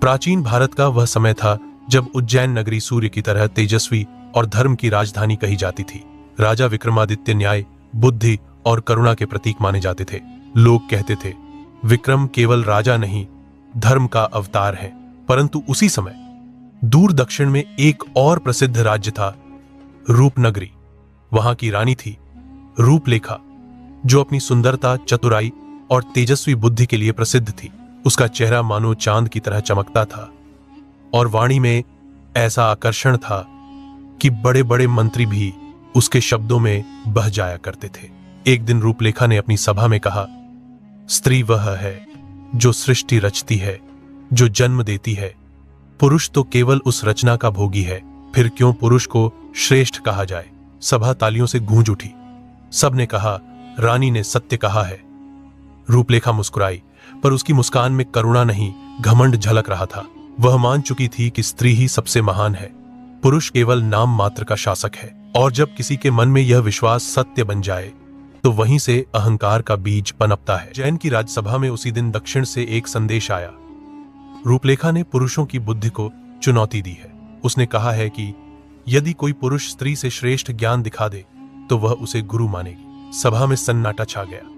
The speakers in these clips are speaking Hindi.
प्राचीन भारत का वह समय था जब उज्जैन नगरी सूर्य की तरह तेजस्वी और धर्म की राजधानी कही जाती थी। राजा विक्रमादित्य न्याय, बुद्धि और करुणा के प्रतीक माने जाते थे। लोग कहते थे, विक्रम केवल राजा नहीं, धर्म का अवतार है। परंतु उसी समय दूर दक्षिण में एक और प्रसिद्ध राज्य था, रूपनगरी। वहां की रानी थी रूपलेखा, जो अपनी सुंदरता, चतुराई और तेजस्वी बुद्धि के लिए प्रसिद्ध थी। उसका चेहरा मानो चांद की तरह चमकता था और वाणी में ऐसा आकर्षण था कि बड़े बड़े मंत्री भी उसके शब्दों में बह जाया करते थे। एक दिन रूपलेखा ने अपनी सभा में कहा, स्त्री वह है जो सृष्टि रचती है, जो जन्म देती है। पुरुष तो केवल उस रचना का भोगी है, फिर क्यों पुरुष को श्रेष्ठ कहा जाए। सभा तालियों से गूंज उठी। सबने कहा, रानी ने सत्य कहा है। रूपलेखा मुस्कुराई, पर उसकी मुस्कान में करुणा नहीं, घमंड झलक रहा था। वह मान चुकी थी कि स्त्री ही सबसे महान है, पुरुष केवल नाम मात्र का शासक है। और जब किसी के मन में यह विश्वास सत्य बन जाए तो वहीं से अहंकार का बीज पनपता है। जैन की राज्यसभा में उसी दिन दक्षिण से एक संदेश आया। रूपलेखा ने पुरुषों की बुद्धि को चुनौती दी है। उसने कहा है कि यदि कोई पुरुष स्त्री से श्रेष्ठ ज्ञान दिखा दे तो वह उसे गुरु मानेगी। सभा में सन्नाटा छा गया।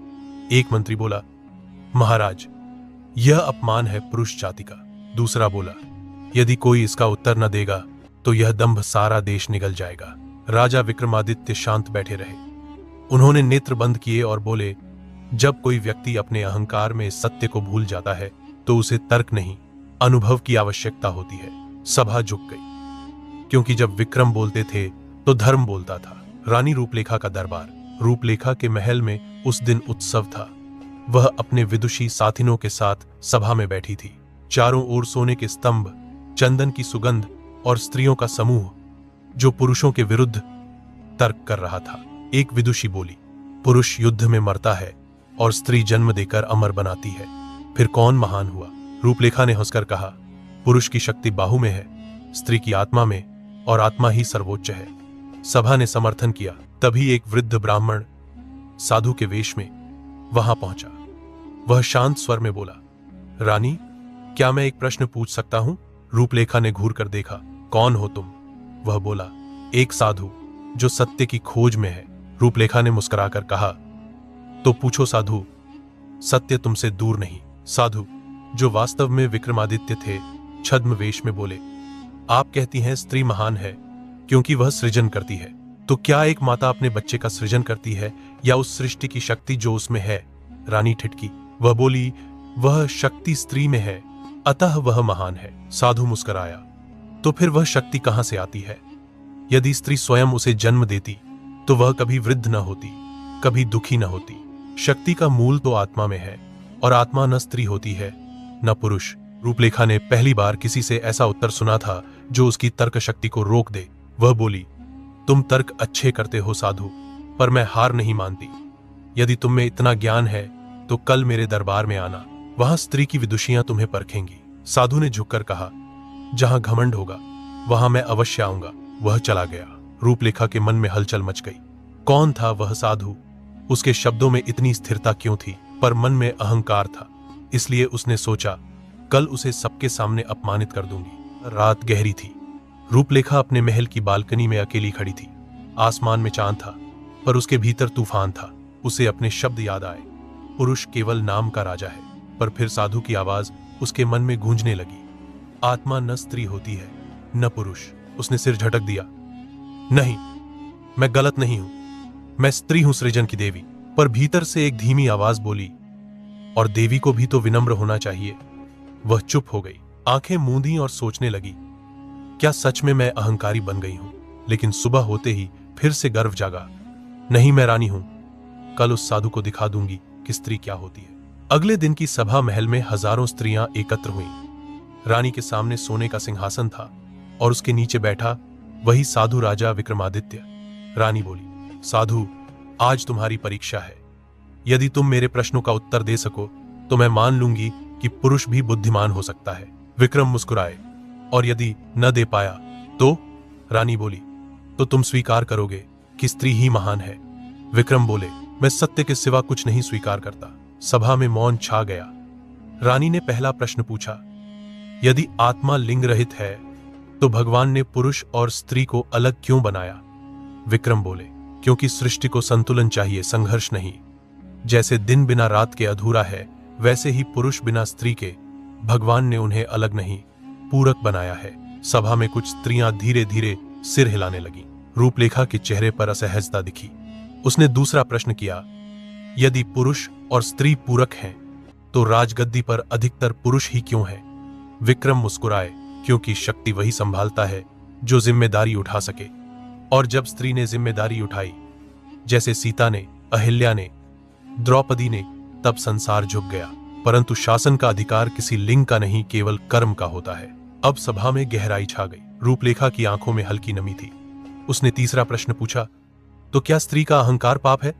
एक मंत्री बोला, महाराज, यह अपमान है पुरुष जाति का। दूसरा बोला, यदि कोई इसका उत्तर न देगा तो यह दंभ सारा देश निगल जाएगा। राजा विक्रमादित्य शांत बैठे रहे। उन्होंने नेत्र बंद किए और बोले, जब कोई व्यक्ति अपने अहंकार में सत्य को भूल जाता है तो उसे तर्क नहीं, अनुभव की आवश्यकता होती है। सभा झुक गई, क्योंकि जब विक्रम बोलते थे तो धर्म बोलता था। रानी रूपलेखा का दरबार। रूपलेखा के महल में उस दिन उत्सव था। वह अपने विदुषी साथिनों के साथ सभा में बैठी थी। चारों ओर सोने के स्तंभ, चंदन की सुगंध और स्त्रियों का समूह जो पुरुषों के विरुद्ध तर्क कर रहा था। एक विदुषी बोली, पुरुष युद्ध में मरता है और स्त्री जन्म देकर अमर बनाती है, फिर कौन महान हुआ? रूपलेखा ने हंसकर कहा, पुरुष की शक्ति बाहु में है, स्त्री की आत्मा में, और आत्मा ही सर्वोच्च है। सभा ने समर्थन किया। तभी एक वृद्ध ब्राह्मण साधु के वेश में वहां पहुंचा। वह शांत स्वर में बोला, रानी, क्या मैं एक प्रश्न पूछ सकता हूं? रूपलेखा ने घूर कर देखा। कौन हो तुम? वह बोला, एक साधु जो सत्य की खोज में है। रूपलेखा ने मुस्कुराकर कहा, तो पूछो साधु, सत्य तुमसे दूर नहीं। साधु, जो वास्तव में विक्रमादित्य थे, छद्म वेश में बोले, आप कहती हैं स्त्री महान है क्योंकि वह सृजन करती है, तो क्या एक माता अपने बच्चे का सृजन करती है या उस सृष्टि की शक्ति जो उसमें है? रानी ठिठकी। वह बोली, वह शक्ति स्त्री में है, अतः वह महान है। साधु मुस्कुराया, तो फिर वह शक्ति कहां से आती है? यदि स्त्री स्वयं उसे जन्म देती तो वह कभी वृद्ध न होती, कभी दुखी न होती। शक्ति का मूल तो आत्मा में है, और आत्मा न स्त्री होती है न पुरुष। रूपलेखा ने पहली बार किसी से ऐसा उत्तर सुना था जो उसकी तर्क शक्ति को रोक दे। वह बोली, तुम तर्क अच्छे करते हो साधु, पर मैं हार नहीं मानती। यदि तुम में इतना ज्ञान है तो कल मेरे दरबार में आना, वहां स्त्री की विदुषियां तुम्हें परखेंगी। साधु ने झुककर कहा, जहां घमंड होगा वहां मैं अवश्य आऊंगा। वह चला गया। रूपलेखा के मन में हलचल मच गई। कौन था वह साधु? उसके शब्दों में इतनी स्थिरता क्यों थी? पर मन में अहंकार था, इसलिए उसने सोचा, कल उसे सबके सामने अपमानित कर दूंगी। रात गहरी थी। रूपलेखा अपने महल की बालकनी में अकेली खड़ी थी। आसमान में चांद था, पर उसके भीतर तूफान था। उसे अपने शब्द याद आए, पुरुष केवल नाम का राजा है। पर फिर साधु की आवाज उसके मन में गूंजने लगी, आत्मा न स्त्री होती है न पुरुष। उसने सिर झटक दिया, नहीं, मैं गलत नहीं हूं, मैं स्त्री हूं, सृजन की देवी। पर भीतर से एक धीमी आवाज बोली, और देवी को भी तो विनम्र होना चाहिए। वह चुप हो गई, आंखें मूंदी और सोचने लगी, क्या सच में मैं अहंकारी बन गई हूं? लेकिन सुबह होते ही फिर से गर्व जागा, नहीं, मैं रानी हूं, कल उस साधु को दिखा दूंगी कि स्त्री क्या होती है। अगले दिन की सभा महल में हजारों स्त्रियां एकत्र हुईं। रानी के सामने सोने का सिंहासन था और उसके नीचे बैठा वही साधु राजा विक्रमादित्य। रानी बोली, साधु, आज तुम्हारी परीक्षा है। यदि तुम मेरे प्रश्नों का उत्तर दे सको तो मैं मान लूंगी कि पुरुष भी बुद्धिमान हो सकता है। विक्रम मुस्कुराए, और यदि न दे पाया तो? रानी बोली, तो तुम स्वीकार करोगे कि स्त्री ही महान है? विक्रम बोले, मैं सत्य के सिवा कुछ नहीं स्वीकार करता। सभा में मौन छा गया। रानी ने पहला प्रश्न पूछा, यदि आत्मा लिंग रहित है तो भगवान ने पुरुष और स्त्री को अलग क्यों बनाया? विक्रम बोले, क्योंकि सृष्टि को संतुलन चाहिए, संघर्ष नहीं। जैसे दिन बिना रात के अधूरा है, वैसे ही पुरुष बिना स्त्री के भगवान ने उन्हें अलग नहीं, पूरक बनाया है। सभा में कुछ स्त्रियां धीरे धीरे सिर हिलाने लगी। रूपलेखा के चेहरे पर असहजता दिखी। उसने दूसरा प्रश्न किया, यदि पुरुष और स्त्री पूरक हैं तो राजगद्दी पर अधिकतर पुरुष ही क्यों हैं? विक्रम मुस्कुराए, क्योंकि शक्ति वही संभालता है जो जिम्मेदारी उठा सके। और जब स्त्री ने जिम्मेदारी उठाई, जैसे सीता ने, अहिल्या ने, द्रौपदी ने, तब संसार झुक गया। परंतु शासन का अधिकार किसी लिंग का नहीं, केवल कर्म का होता है। अब सभा में गहराई छा गई। रूपलेखा की आंखों में हल्की नमी थी। उसने तीसरा प्रश्न पूछा, तो क्या स्त्री का अहंकार पाप है?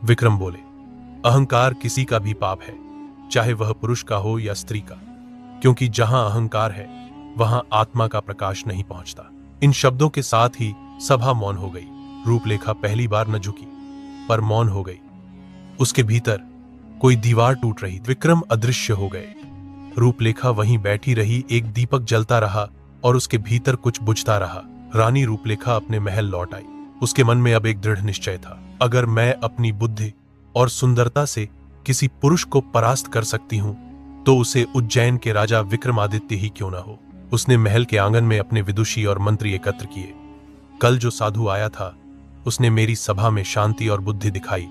विक्रम बोले, अहंकार किसी का भी पाप है, चाहे वह पुरुष का हो या स्त्री का, क्योंकि जहां अहंकार है वहां आत्मा का प्रकाश नहीं पहुंचता। इन शब्दों के साथ ही सभा मौन हो गई। रूपलेखा पहली बार न झुकी, पर मौन हो गई। उसके भीतर कोई दीवार टूट रही। विक्रम अदृश्य हो गए। रूपलेखा वहीं बैठी रही। एक दीपक जलता रहा और उसके भीतर कुछ बुझता रहा। रानी रूपलेखा अपने महल लौट आई। उसके मन में अब एक दृढ़ निश्चय था, अगर मैं अपनी बुद्धि और सुंदरता से किसी पुरुष को परास्त कर सकती हूं तो उसे उज्जैन के राजा विक्रमादित्य ही क्यों न हो। उसने महल के आंगन में अपने विदुषी और मंत्री एकत्र किए। कल जो साधु आया था उसने मेरी सभा में शांति और बुद्धि दिखाई,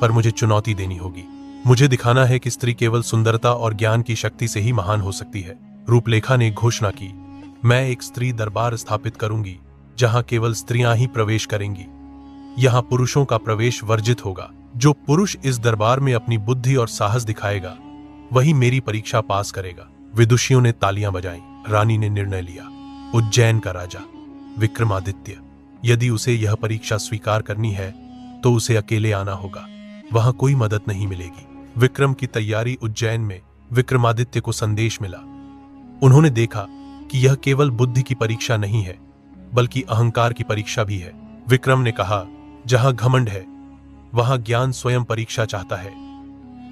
पर मुझे चुनौती देनी होगी। मुझे दिखाना है कि स्त्री केवल सुंदरता और ज्ञान की शक्ति से ही महान हो सकती है। रूपलेखा ने घोषणा की, मैं एक स्त्री दरबार स्थापित करूंगी जहां केवल स्त्रियां ही प्रवेश करेंगी। यहां पुरुषों का प्रवेश वर्जित होगा। जो पुरुष इस दरबार में अपनी बुद्धि और साहस दिखाएगा वही मेरी परीक्षा पास करेगा। विदुषियों ने तालियां बजाईं। रानी ने निर्णय लिया, उज्जैन का राजा विक्रमादित्य, यदि उसे यह परीक्षा स्वीकार करनी है तो उसे अकेले आना होगा, वहां कोई मदद नहीं मिलेगी। विक्रम की तैयारी। उज्जैन में विक्रमादित्य को संदेश मिला। उन्होंने देखा कि यह केवल बुद्धि की परीक्षा नहीं है बल्कि अहंकार की परीक्षा भी है। विक्रम ने कहा, जहां घमंड है वहां ज्ञान स्वयं परीक्षा चाहता है।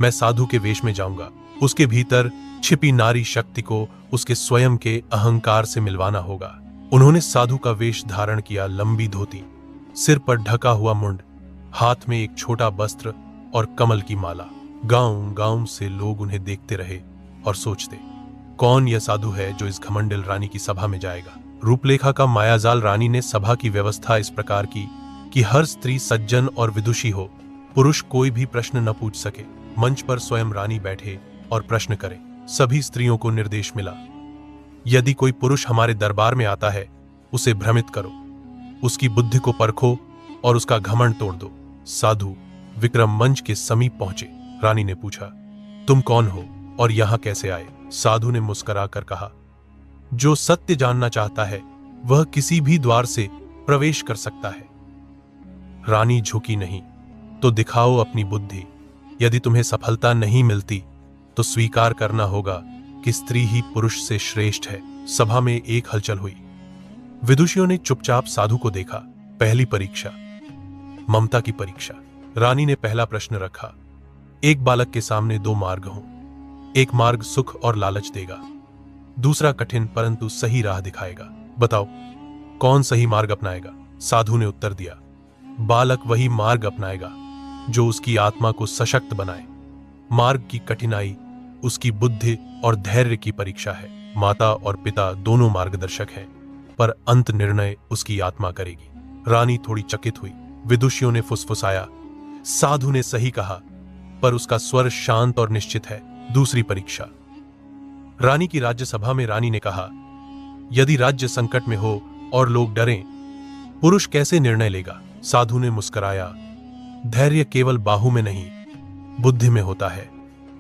मैं साधु के वेश में जाऊंगा। उसके भीतर छिपी नारी शक्ति को उसके स्वयं के अहंकार से मिलवाना होगा। उन्होंने साधु का वेश धारण किया। लंबी धोती, सिर पर ढका हुआ मुंड, हाथ में एक छोटा वस्त्र और कमल की माला। गांव गांव से लोग उन्हें देखते रहे और सोचते, कौन यह साधु है जो इस घमंडिल रानी की सभा में जाएगा। रूपलेखा का मायाजाल। रानी ने सभा की व्यवस्था इस प्रकार की कि हर स्त्री सज्जन और विदुषी हो, पुरुष कोई भी प्रश्न न पूछ सके। मंच पर स्वयं रानी बैठे और प्रश्न करे। सभी स्त्रियों को निर्देश मिला, यदि कोई पुरुष हमारे दरबार में आता है उसे भ्रमित करो, उसकी बुद्धि को परखो और उसका घमंड तोड़ दो। साधु विक्रम मंच के समीप पहुंचे। रानी ने पूछा, तुम कौन हो और यहां कैसे आए? साधु ने मुस्कुराकर कहा, जो सत्य जानना चाहता है वह किसी भी द्वार से प्रवेश कर सकता है। रानी झुकी नहीं। तो दिखाओ अपनी बुद्धि। यदि तुम्हें सफलता नहीं मिलती तो स्वीकार करना होगा कि स्त्री ही पुरुष से श्रेष्ठ है। सभा में एक हलचल हुई। विदुषियों ने चुपचाप साधु को देखा। पहली परीक्षा, ममता की परीक्षा। रानी ने पहला प्रश्न रखा, एक बालक के सामने दो मार्ग हों, एक मार्ग सुख और लालच देगा, दूसरा कठिन परंतु सही राह दिखाएगा। बताओ कौन सही मार्ग अपनाएगा? साधु ने उत्तर दिया, बालक वही मार्ग अपनाएगा जो उसकी आत्मा को सशक्त बनाए। मार्ग की कठिनाई उसकी बुद्धि और धैर्य की परीक्षा है। माता और पिता दोनों मार्गदर्शक हैं, पर अंत निर्णय उसकी आत्मा करेगी। रानी थोड़ी चकित हुई। विदुषियों ने फुसफुसाया, साधु ने सही कहा, पर उसका स्वर शांत और निश्चित है। दूसरी परीक्षा। रानी की राज्यसभा में रानी ने कहा, यदि राज्य संकट में हो और लोग डरें, पुरुष कैसे निर्णय लेगा? साधु ने मुस्कुराया, धैर्य केवल बाहु में नहीं, बुद्धि में होता है।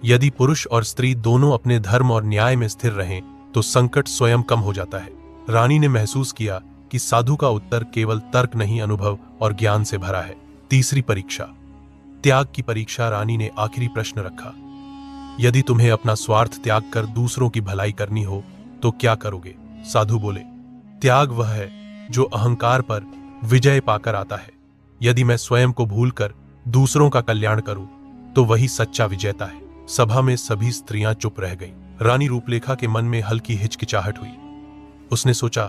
यदि पुरुष और स्त्री दोनों अपने धर्म और न्याय में स्थिर रहें तो संकट स्वयं कम हो जाता है। रानी ने महसूस किया कि साधु का उत्तर केवल तर्क नहीं, अनुभव और ज्ञान से भरा है। तीसरी परीक्षा, त्याग की परीक्षा। रानी ने आखिरी प्रश्न रखा, यदि तुम्हें अपना स्वार्थ त्याग कर दूसरों की भलाई करनी हो तो क्या करोगे? साधु बोले, त्याग वह है जो अहंकार पर विजय पाकर आता है। यदि मैं स्वयं को भूलकर दूसरों का कल्याण करूं तो वही सच्चा विजेता है। सभा में सभी स्त्रियां चुप रह गईं। रानी रूपलेखा के मन में हल्की हिचकिचाहट हुई। उसने सोचा,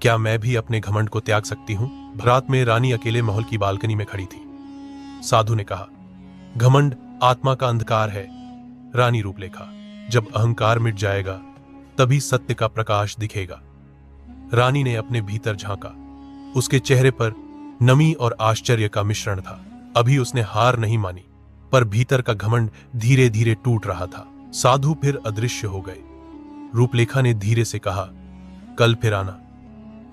क्या मैं भी अपने घमंड को त्याग सकती हूं? रात में रानी अकेले महल की बालकनी में खड़ी थी। साधु ने कहा, घमंड आत्मा का अंधकार है रानी रूपलेखा। जब अहंकार मिट जाएगा तभी सत्य का प्रकाश दिखेगा। रानी ने अपने भीतर झांका। उसके चेहरे पर नमी और आश्चर्य का मिश्रण था। अभी उसने हार नहीं मानी, पर भीतर का घमंड धीरे धीरे टूट रहा था। साधु फिर अदृश्य हो गए। रूपलेखा ने धीरे से कहा, कल फिर आना।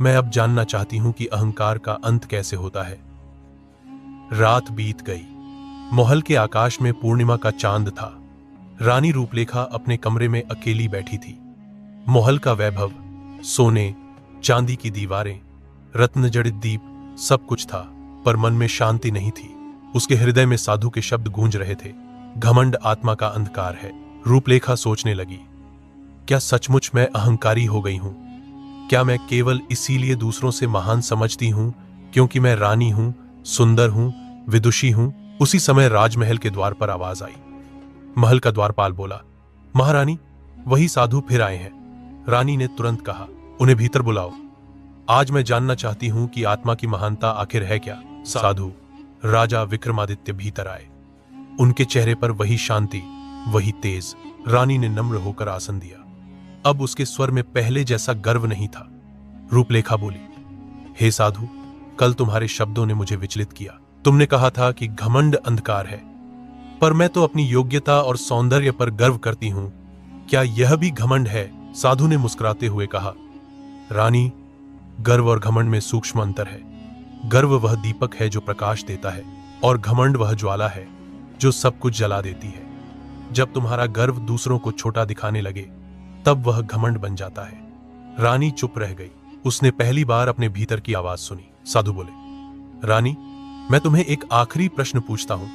मैं अब जानना चाहती हूं कि अहंकार का अंत कैसे होता है। रात बीत गई। महल के आकाश में पूर्णिमा का चांद था। रानी रूपलेखा अपने कमरे में अकेली बैठी थी। महल का वैभव, सोने चांदी की दीवारें, रत्न जड़ित दीप, सब कुछ था, पर मन में शांति नहीं थी। उसके हृदय में साधु के शब्द गूंज रहे थे, घमंड आत्मा का अंधकार है। रूपलेखा सोचने लगी, क्या सचमुच मैं अहंकारी हो गई हूं? क्या मैं केवल इसीलिए दूसरों से महान समझती हूं क्योंकि मैं रानी हूं, सुंदर हूं, विदुषी हूं? उसी समय राजमहल के द्वार पर आवाज आई। महल का द्वारपाल बोला, महारानी, वही साधु फिर आए हैं। रानी ने तुरंत कहा, उन्हें भीतर बुलाओ। आज मैं जानना चाहती हूं कि आत्मा की महानता आखिर है क्या। साधु राजा विक्रमादित्य भीतर आए। उनके चेहरे पर वही शांति, वही तेज। रानी ने नम्र होकर आसन दिया। अब उसके स्वर में पहले जैसा गर्व नहीं था। रूपलेखा बोली, हे साधु, कल तुम्हारे शब्दों ने मुझे विचलित किया। तुमने कहा था कि घमंड अंधकार है, पर मैं तो अपनी योग्यता और सौंदर्य पर गर्व करती हूं। क्या यह भी घमंड है? साधु ने मुस्कुराते हुए कहा, रानी, गर्व और घमंड में सूक्ष्म अंतर है। गर्व वह दीपक है जो प्रकाश देता है, और घमंड वह ज्वाला है जो सब कुछ जला देती है। जब तुम्हारा गर्व दूसरों को छोटा दिखाने लगे, तब वह घमंड बन जाता है। रानी चुप रह गई। उसने पहली बार अपने भीतर की आवाज सुनी। साधु बोले, रानी, मैं तुम्हें एक आखिरी प्रश्न पूछता हूं।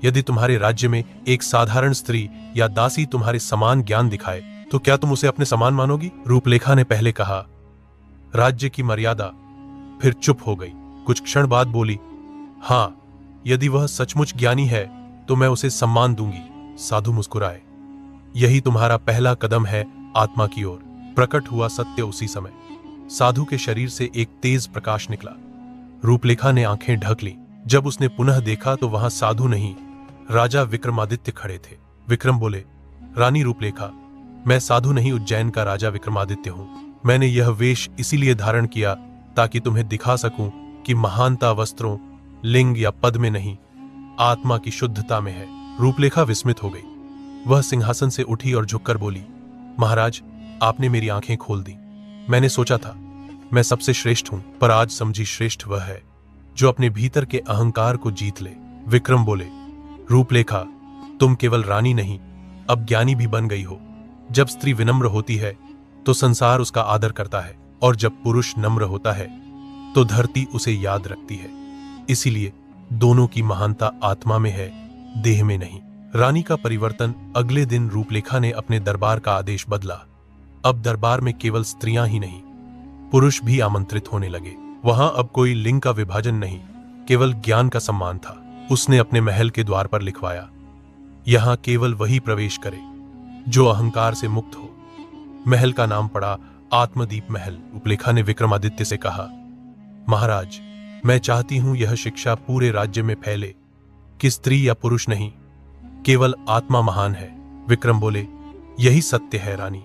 यदि तुम्हारे राज्य में एक साधारण स्त्री या दासी तुम्हारे समान ज्ञान दिखाए, तो क्या तुम उसे अपने समान मानोगी? रूपलेखा ने पहले कहा, राज्य की मर्यादा, फिर चुप हो गई। कुछ क्षण बाद बोली, हां, यदि वह सचमुच ज्ञानी है तो मैं उसे सम्मान दूंगी। साधु मुस्कुराए। यही तुम्हारा पहला कदम है आत्मा की ओर। प्रकट हुआ सत्य उसी समय। साधु के शरीर से एक तेज प्रकाश निकला। रूपलेखा ने आंखें ढक ली। जब उसने पुनः देखा तो वहां साधु नहीं, राजा विक्रमादित्य खड़े थे। विक्रम बोले, रानी रूपलेखा, मैं साधु नहीं, उज्जैन का राजा विक्रमादित्य हूं। मैंने यह वेश इसीलिए धारण किया ताकि तुम्हें दिखा सकूं कि महानता वस्त्रों, लिंग या पद में नहीं, आत्मा की शुद्धता में है। रूपलेखा विस्मित हो गई। वह सिंहासन से उठी और झुककर बोली, महाराज, आपने मेरी आंखें खोल दी। मैंने सोचा था मैं सबसे श्रेष्ठ हूं, पर आज समझी श्रेष्ठ वह है जो अपने भीतर के अहंकार को जीत ले। विक्रम बोले, रूपलेखा, तुम केवल रानी नहीं, अब ज्ञानी भी बन गई हो। जब स्त्री विनम्र होती है तो संसार उसका आदर करता है, और जब पुरुष नम्र होता है तो धरती उसे याद रखती है। इसीलिए दोनों की महानता आत्मा में है, देह में नहीं। रानी का परिवर्तन। अगले दिन रूपलेखा ने अपने दरबार का आदेश बदला। अब दरबार में केवल स्त्रियां ही नहीं, पुरुष भी आमंत्रित होने लगे। वहां अब कोई लिंग का विभाजन नहीं, केवल ज्ञान का सम्मान था। उसने अपने महल के द्वार पर लिखवाया, यहां केवल वही प्रवेश करे जो अहंकार से मुक्त हो। महल का नाम पड़ा आत्मदीप महल। रूपलेखा ने विक्रमादित्य से कहा, महाराज, मैं चाहती हूं यह शिक्षा पूरे राज्य में फैले कि स्त्री या पुरुष नहीं, केवल आत्मा महान है। विक्रम बोले, यही सत्य है रानी।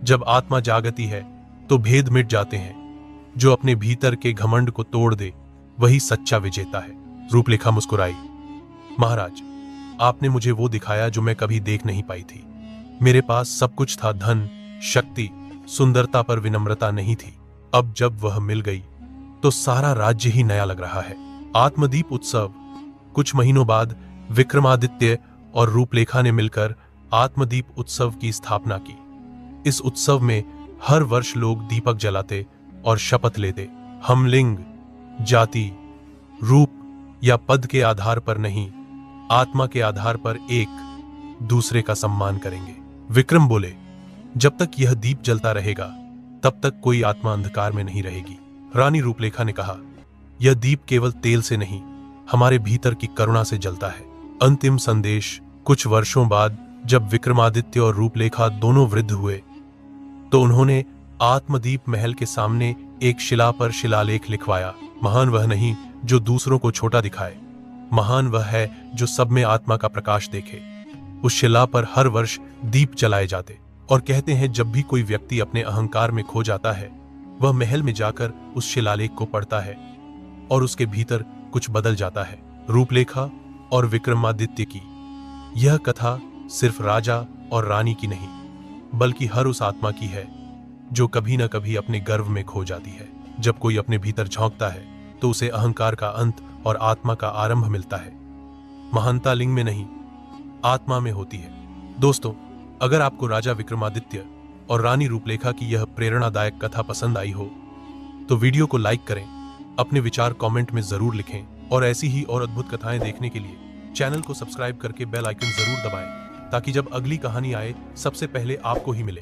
जब आत्मा जागती है तो भेद मिट जाते हैं। जो अपने भीतर के घमंड को तोड़ दे, वही सच्चा विजेता है। रूपलेखा मुस्कुराई, महाराज, आपने मुझे वो दिखाया जो मैं कभी देख नहीं पाई थी। मेरे पास सब कुछ था, धन, शक्ति, सुंदरता, पर विनम्रता नहीं थी। अब जब वह मिल गई तो सारा राज्य ही नया लग रहा है। आत्मदीप उत्सव। कुछ महीनों बाद विक्रमादित्य और रूपलेखा ने मिलकर आत्मदीप उत्सव की स्थापना की। इस उत्सव में हर वर्ष लोग दीपक जलाते और शपथ लेते, हम लिंग, जाति, रूप या पद के आधार पर नहीं, आत्मा के आधार पर एक दूसरे का सम्मान करेंगे। विक्रम बोले, जब तक यह दीप जलता रहेगा तब तक कोई आत्मा अंधकार में नहीं रहेगी। रानी रूपलेखा ने कहा, यह दीप केवल तेल से नहीं, हमारे भीतर की करुणा से जलता है। अंतिम संदेश। कुछ वर्षों बाद जब विक्रमादित्य और रूपलेखा दोनों वृद्ध हुए तो उन्होंने आत्मदीप महल के सामने एक शिला पर शिलालेख लिखवाया। महान वह नहीं जो दूसरों को छोटा दिखाए, महान वह है जो सब में आत्मा का प्रकाश देखे। उस शिला पर हर वर्ष दीप जलाए जाते और कहते हैं जब भी कोई व्यक्ति अपने अहंकार में खो जाता है वह महल में जाकर उस शिलालेख को पढ़ता है और उसके भीतर कुछ बदल जाता है। रूपलेखा और विक्रमादित्य की यह कथा सिर्फ राजा और रानी की नहीं बल्कि हर उस आत्मा की है जो कभी न कभी अपने गर्व में खो जाती है। जब कोई अपने भीतर झांकता है तो उसे अहंकार का अंत और आत्मा का आरंभ मिलता है। महानता लिंग में नहीं, आत्मा में होती है। दोस्तों, अगर आपको राजा विक्रमादित्य और रानी रूपलेखा की यह प्रेरणादायक कथा पसंद आई हो तो वीडियो को लाइक करें, अपने विचार कमेंट में जरूर लिखें और ऐसी ही और अद्भुत कथाएं देखने के लिए चैनल को सब्सक्राइब करके बेल आइकन जरूर दबाएं ताकि जब अगली कहानी आए सबसे पहले आपको ही मिले।